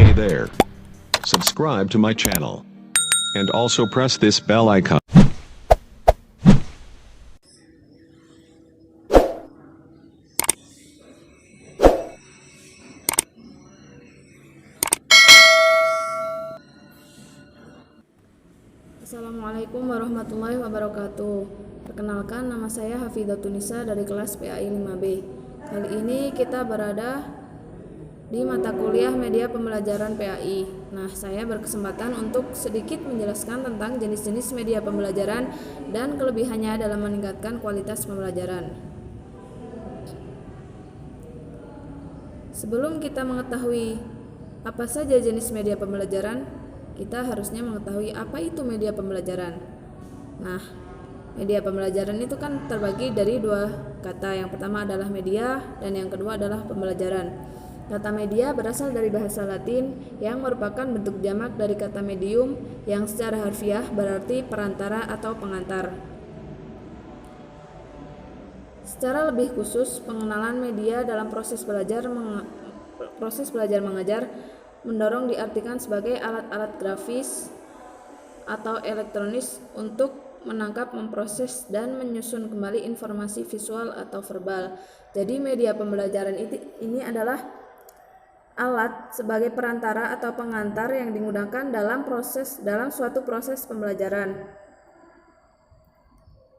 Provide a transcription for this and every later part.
Hey there. Subscribe to my channel. And also press this bell icon. Assalamualaikum warahmatullahi wabarakatuh. Perkenalkan, nama saya Hafidatul Nisa dari kelas PAI 5B. Kali ini kita berada di mata kuliah media pembelajaran PAI. Nah, saya berkesempatan untuk sedikit menjelaskan tentang jenis-jenis media pembelajaran dan kelebihannya dalam meningkatkan kualitas pembelajaran. Sebelum kita mengetahui apa saja jenis media pembelajaran, kita harusnya mengetahui apa itu media pembelajaran. Nah, media pembelajaran itu kan terbagi dari dua kata. Yang pertama adalah media dan yang kedua adalah pembelajaran. Kata media berasal dari bahasa Latin yang merupakan bentuk jamak dari kata medium yang secara harfiah berarti perantara atau pengantar. Secara lebih khusus, pengenalan media dalam proses belajar mengajar mendorong diartikan sebagai alat-alat grafis atau elektronis untuk menangkap, memproses, dan menyusun kembali informasi visual atau verbal. Jadi media pembelajaran ini adalah alat sebagai perantara atau pengantar yang digunakan dalam suatu proses pembelajaran.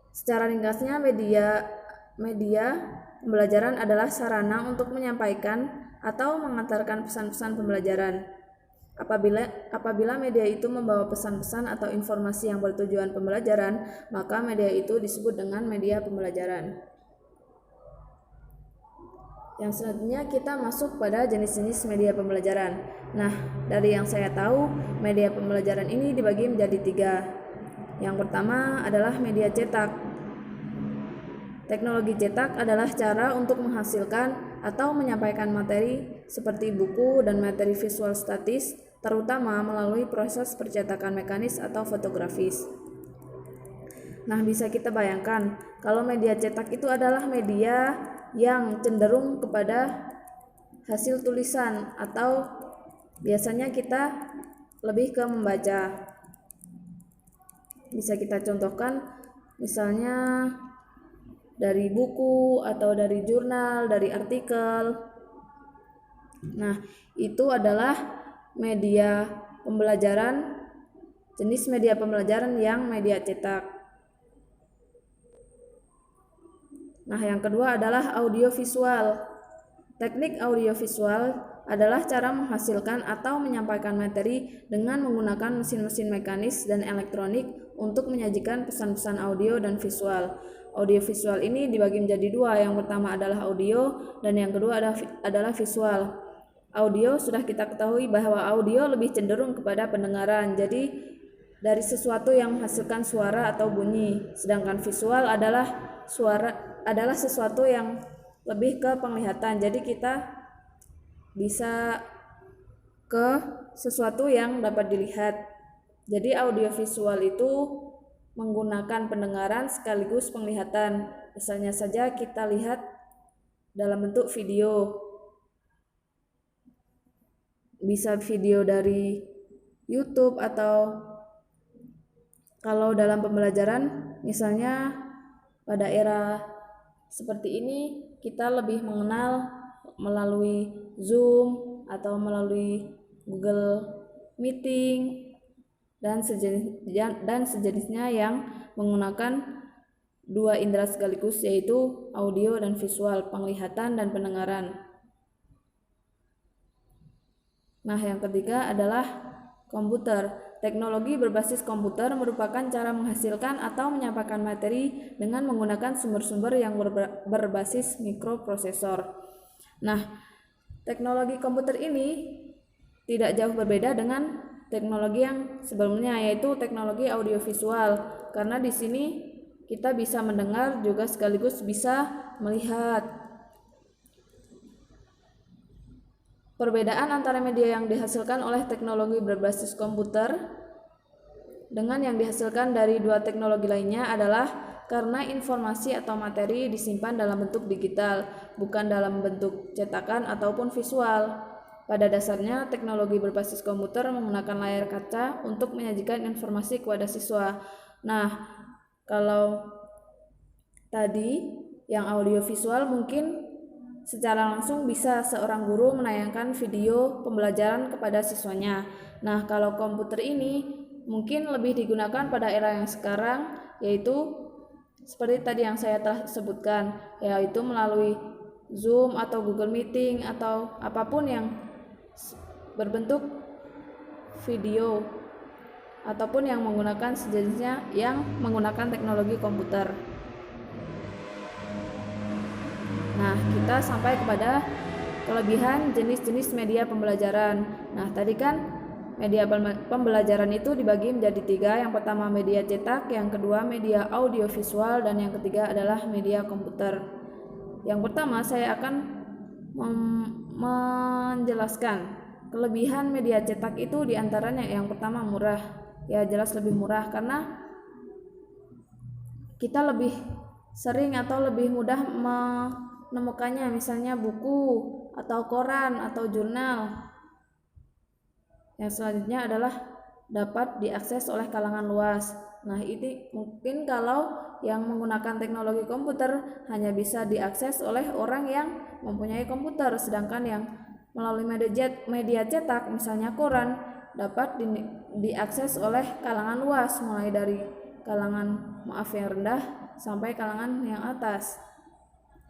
Secara ringkasnya, media pembelajaran adalah sarana untuk menyampaikan atau mengantarkan pesan-pesan pembelajaran. Apabila media itu membawa pesan-pesan atau informasi yang bertujuan pembelajaran, maka media itu disebut dengan media pembelajaran. Yang selanjutnya kita masuk pada jenis-jenis media pembelajaran. Nah, dari yang saya tahu, media pembelajaran ini dibagi menjadi 3. Yang pertama adalah media cetak. Teknologi cetak adalah cara untuk menghasilkan atau menyampaikan materi seperti buku dan materi visual statis, terutama melalui proses percetakan mekanis atau fotografis. Nah, bisa kita bayangkan kalau media cetak itu adalah media yang cenderung kepada hasil tulisan atau biasanya kita lebih ke membaca. Bisa kita contohkan misalnya dari buku atau dari jurnal, dari artikel. Nah, itu adalah media pembelajaran, jenis media pembelajaran yang media cetak. Nah, yang kedua adalah audiovisual. Teknik audiovisual adalah cara menghasilkan atau menyampaikan materi dengan menggunakan mesin-mesin mekanis dan elektronik untuk menyajikan pesan-pesan audio dan visual. Audiovisual ini dibagi menjadi 2. Yang pertama adalah audio dan yang kedua adalah visual. Audio sudah kita ketahui bahwa audio lebih cenderung kepada pendengaran. Jadi dari sesuatu yang menghasilkan suara atau bunyi, sedangkan visual adalah sesuatu yang lebih ke penglihatan. Jadi kita bisa ke sesuatu yang dapat dilihat. Jadi audiovisual itu menggunakan pendengaran sekaligus penglihatan. Misalnya saja kita lihat dalam bentuk video. Bisa video dari YouTube atau kalau dalam pembelajaran misalnya pada era seperti ini kita lebih mengenal melalui Zoom atau melalui Google Meeting dan sejenisnya yang menggunakan 2 indera sekaligus, yaitu audio dan visual, penglihatan dan pendengaran. Nah, yang ketiga adalah komputer. Teknologi berbasis komputer merupakan cara menghasilkan atau menyampaikan materi dengan menggunakan sumber-sumber yang berbasis mikroprosesor. Nah, teknologi komputer ini tidak jauh berbeda dengan teknologi yang sebelumnya, yaitu teknologi audiovisual. Karena di sini kita bisa mendengar juga sekaligus bisa melihat. Perbedaan antara media yang dihasilkan oleh teknologi berbasis komputer dengan yang dihasilkan dari 2 teknologi lainnya adalah karena informasi atau materi disimpan dalam bentuk digital, bukan dalam bentuk cetakan ataupun visual. Pada dasarnya, teknologi berbasis komputer menggunakan layar kaca untuk menyajikan informasi kepada siswa. Nah, kalau tadi yang audiovisual mungkin secara langsung bisa seorang guru menayangkan video pembelajaran kepada siswanya. Nah, kalau komputer ini mungkin lebih digunakan pada era yang sekarang, yaitu seperti tadi yang saya telah sebutkan, yaitu melalui Zoom atau Google Meeting atau apapun yang berbentuk video ataupun yang menggunakan sejenisnya yang menggunakan teknologi komputer. Nah, kita sampai kepada kelebihan jenis-jenis media pembelajaran. Nah, tadi kan media pembelajaran itu dibagi menjadi 3. Yang pertama media cetak, yang kedua media audiovisual, dan yang ketiga adalah media komputer. Yang pertama saya akan menjelaskan kelebihan media cetak itu diantaranya yang pertama murah. Ya jelas lebih murah karena kita lebih sering atau lebih mudah menemukannya, misalnya buku atau koran atau jurnal. Yang selanjutnya adalah dapat diakses oleh kalangan luas. Nah, ini mungkin kalau yang menggunakan teknologi komputer hanya bisa diakses oleh orang yang mempunyai komputer, sedangkan yang melalui media cetak, misalnya koran, dapat diakses oleh kalangan luas, mulai dari kalangan yang rendah sampai kalangan yang atas.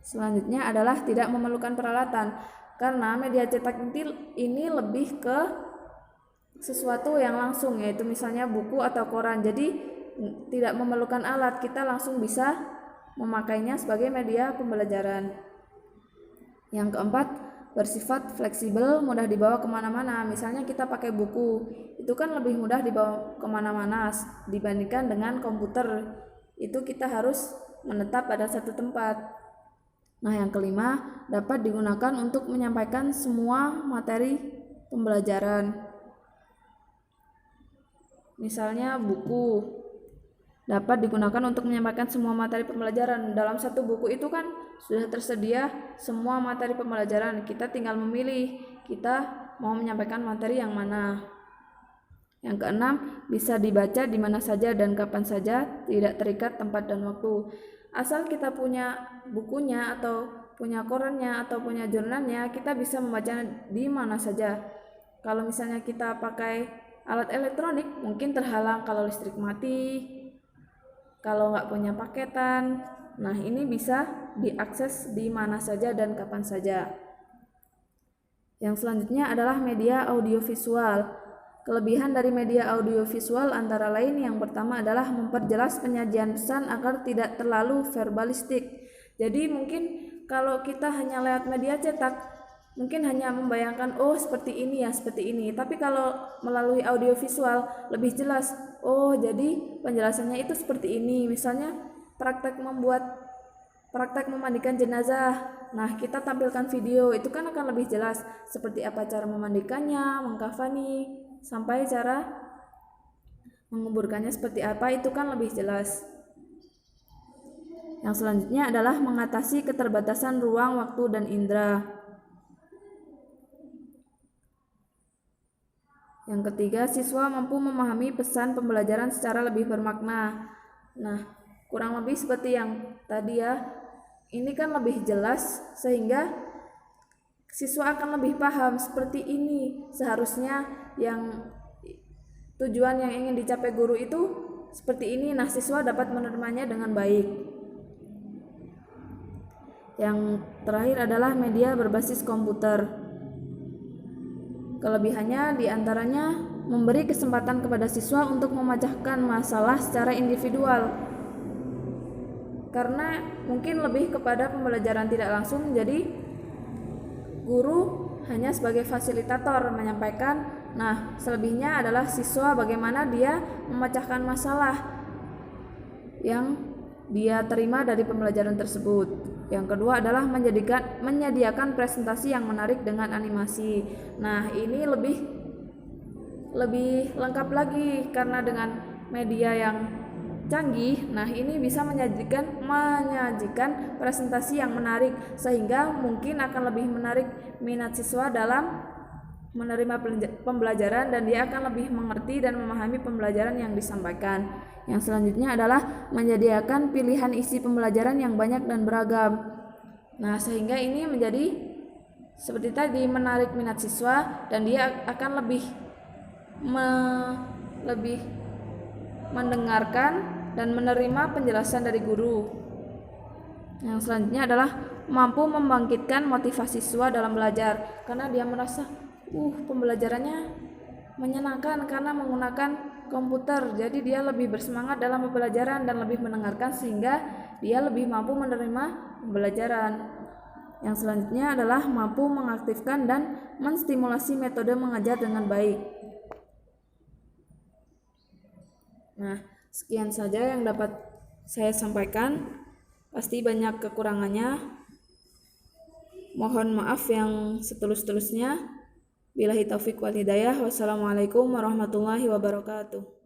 Selanjutnya adalah tidak memerlukan peralatan, karena media cetak ini lebih ke sesuatu yang langsung, yaitu misalnya buku atau koran, jadi tidak memerlukan alat, kita langsung bisa memakainya sebagai media pembelajaran. Yang keempat, bersifat fleksibel, mudah dibawa kemana-mana. Misalnya kita pakai buku, itu kan lebih mudah dibawa kemana-mana dibandingkan dengan komputer, itu kita harus menetap pada satu tempat. Nah, yang kelima, dapat digunakan untuk menyampaikan semua materi pembelajaran. Misalnya buku dapat digunakan untuk menyampaikan semua materi pembelajaran. Dalam satu buku itu kan sudah tersedia semua materi pembelajaran, kita tinggal memilih kita mau menyampaikan materi yang mana. Yang keenam, bisa dibaca di mana saja dan kapan saja, tidak terikat tempat dan waktu. Asal kita punya bukunya atau punya korannya atau punya jurnalnya, kita bisa membacanya di mana saja. Kalau misalnya kita pakai alat elektronik, mungkin terhalang kalau listrik mati, kalau nggak punya paketan. Nah, ini bisa diakses di mana saja dan kapan saja. Yang selanjutnya adalah media audiovisual. Kelebihan dari media audiovisual antara lain yang pertama adalah memperjelas penyajian pesan agar tidak terlalu verbalistik. Jadi mungkin kalau kita hanya lewat media cetak, mungkin hanya membayangkan oh seperti ini ya, seperti ini. Tapi kalau melalui audiovisual lebih jelas. Oh, jadi penjelasannya itu seperti ini. Misalnya praktek memandikan jenazah. Nah, kita tampilkan video, itu kan akan lebih jelas seperti apa cara memandikannya, mengkafani, sampai cara menguburkannya seperti apa, itu kan lebih jelas. Yang selanjutnya adalah mengatasi keterbatasan ruang, waktu, dan indera. Yang ketiga, siswa mampu memahami pesan pembelajaran secara lebih bermakna. Nah, kurang lebih seperti yang tadi ya, ini kan lebih jelas sehingga siswa akan lebih paham seperti ini. Seharusnya yang tujuan yang ingin dicapai guru itu seperti ini. Nah, siswa dapat menerimanya dengan baik. Yang terakhir adalah media berbasis komputer. Kelebihannya diantaranya memberi kesempatan kepada siswa untuk memecahkan masalah secara individual. Karena mungkin lebih kepada pembelajaran tidak langsung, jadi guru hanya sebagai fasilitator menyampaikan. Nah, selebihnya adalah siswa bagaimana dia memecahkan masalah yang dia terima dari pembelajaran tersebut. Yang kedua adalah menyediakan presentasi yang menarik dengan animasi. Nah, ini lebih lengkap lagi karena dengan media yang canggih. Nah, ini bisa menyajikan presentasi yang menarik sehingga mungkin akan lebih menarik minat siswa dalam menerima pembelajaran dan dia akan lebih mengerti dan memahami pembelajaran yang disampaikan. Yang selanjutnya adalah menyediakan pilihan isi pembelajaran yang banyak dan beragam. Nah, sehingga ini menjadi seperti tadi menarik minat siswa dan dia akan lebih mendengarkan dan menerima penjelasan dari guru. Yang selanjutnya adalah mampu membangkitkan motivasi siswa dalam belajar karena dia merasa pembelajarannya menyenangkan karena menggunakan komputer. Jadi dia lebih bersemangat dalam pembelajaran dan lebih mendengarkan sehingga dia lebih mampu menerima pembelajaran. Yang selanjutnya adalah mampu mengaktifkan dan menstimulasi metode mengajar dengan baik. Nah, sekian saja yang dapat saya sampaikan. Pasti banyak kekurangannya. Mohon maaf yang setulus-tulusnya. Billahi taufik wal hidayah. Wassalamualaikum warahmatullahi wabarakatuh.